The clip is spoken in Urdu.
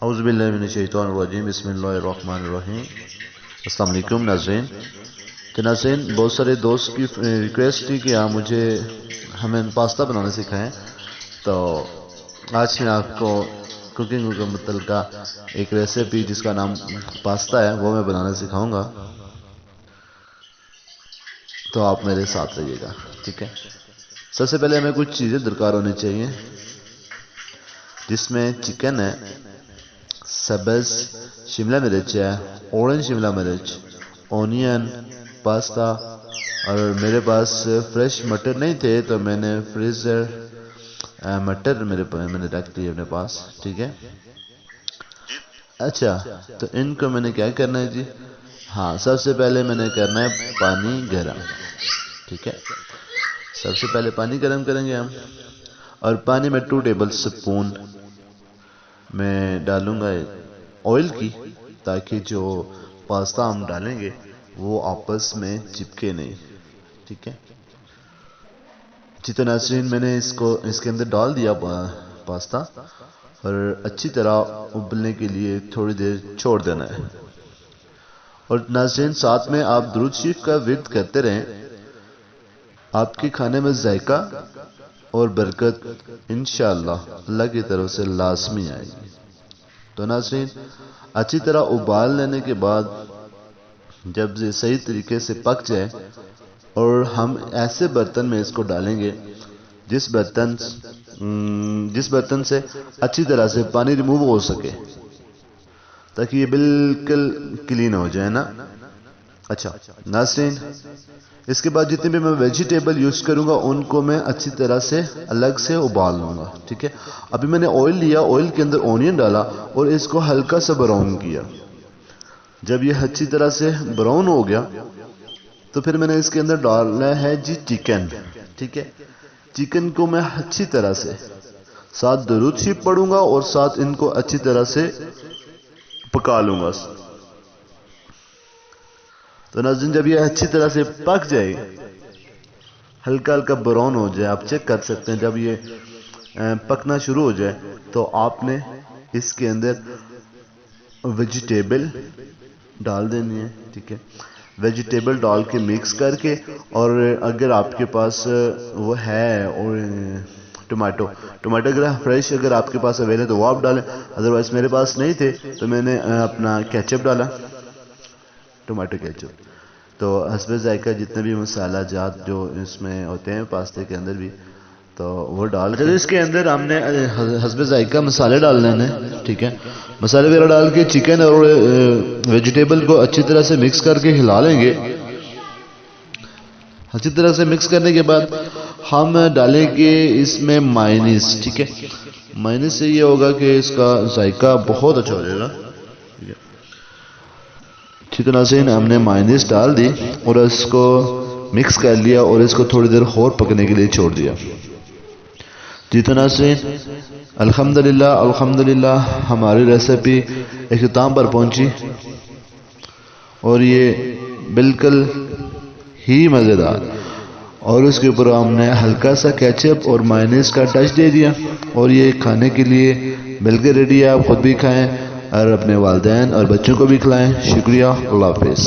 اعوذ باللہ من الشیطان الرجیم بسم اللہ الرحمن الرحیم۔ السلام علیکم ناظرین۔ تو ناظرین، بہت سارے دوست کی ریکویسٹ تھی کہ آپ مجھے ہمیں پاستا بنانا سکھائیں، تو آج میں آپ کو کوکنگ کا متعلقہ ایک ریسیپی جس کا نام پاستا ہے وہ میں بنانا سکھاؤں گا، تو آپ میرے ساتھ رہیے گا، ٹھیک ہے۔ سب سے پہلے ہمیں کچھ چیزیں درکار ہونی چاہیے، جس میں چکن ہے، سبز شملہ مرچ ہے، اورنج شملہ مرچ، اونین، پاستا، اور میرے پاس فریش مٹر نہیں تھے تو میں نے فریزر مٹر میں نے رکھ دی اپنے پاس، ٹھیک ہے۔ اچھا، تو ان کو میں نے کیا کرنا ہے جی؟ ہاں، سب سے پہلے میں نے کرنا ہے پانی گرم، ٹھیک ہے۔ سب سے پہلے پانی گرم کریں گے ہم، اور پانی میں 2 ٹیبل اسپون میں ڈالوں گا آئل کی، تاکہ جو پاستا ہم ڈالیں گے وہ آپس میں چپکے نہیں، ٹھیک ہے جی۔ تو ناظرین، میں نے اس کے اندر ڈال دیا پاستا، اور اچھی طرح ابلنے کے لیے تھوڑی دیر چھوڑ دینا ہے۔ اور ناظرین، ساتھ میں آپ درود شریف کا ورد کرتے رہیں، آپ کے کھانے میں ذائقہ اور برکت انشاءاللہ اللہ کی طرف سے لازمی آئے گی۔ تو ناظرین، اچھی طرح ابال لینے کے بعد جب یہ صحیح طریقے سے پک جائے، اور ہم ایسے برتن میں اس کو ڈالیں گے جس برتن سے اچھی طرح سے پانی ریموو ہو سکے، تاکہ یہ بالکل کلین ہو جائے نا۔ اچھا ناظرین، اس کے بعد جتنے بھی میں ویجیٹیبل یوز کروں گا ان کو میں اچھی طرح سے الگ سے ابال لوں گا، ٹھیک ہے۔ ابھی میں نے آئل لیا، آئل کے اندر اونین ڈالا اور اس کو ہلکا سا براؤن کیا۔ جب یہ اچھی طرح سے براؤن ہو گیا تو پھر میں نے اس کے اندر ڈالا ہے جی چکن، ٹھیک ہے۔ چکن کو میں اچھی طرح سے ساتھ درود شریف پڑھوں گا اور ساتھ ان کو اچھی طرح سے پکا لوں گا۔ تو ناظرین، جب یہ اچھی طرح سے پک جائے، ہلکا ہلکا براؤن ہو جائے، آپ چیک کر سکتے ہیں، جب یہ پکنا شروع ہو جائے تو آپ نے اس کے اندر ویجیٹیبل ڈال دینی ہے، ٹھیک ہے۔ ویجیٹیبل ڈال کے مکس کر کے، اور اگر آپ کے پاس وہ ہے اور ٹماٹو اگر فریش اگر آپ کے پاس اویلیبل ہے تو وہ آپ ڈالیں، ادروائز میرے پاس نہیں تھے تو میں نے اپنا کیچپ ڈالا، ٹماٹو کیچپ۔ تو حسب ذائقہ جتنے بھی مسالہ جات جو اس میں ہوتے ہیں پاستے کے اندر بھی، تو وہ ڈال کے اس کے اندر ہم نے حسب ذائقہ مسالے ڈالنے ہیں، ٹھیک ہے۔ مسالے وغیرہ ڈال کے چکن اور ویجیٹیبل کو اچھی طرح سے مکس کر کے ہلا لیں گے۔ اچھی طرح سے مکس کرنے کے بعد ہم ڈالیں گے اس میں مائونیز، ٹھیک ہے۔ مائونیز سے یہ ہوگا کہ اس کا ذائقہ بہت اچھا ہو جائے گا، ٹھیک ہے ناظرین۔ ہم نے مائونیز ڈال دی اور اس کو مکس کر لیا اور اس کو تھوڑی دیر اور پکنے کے لیے چھوڑ دیا جی۔ تو ناظرین، الحمدللہ ہماری ریسیپی اختتام پر پہنچی، اور یہ بالکل ہی مزیدار، اور اس کے اوپر ہم نے ہلکا سا کیچپ اور مائونیز کا ٹچ دے دیا، اور یہ کھانے کے لیے بالکل ریڈی ہے۔ آپ خود بھی کھائیں اور اپنے والدین اور بچوں کو بھی کھلائیں۔ شکریہ، اللہ حافظ۔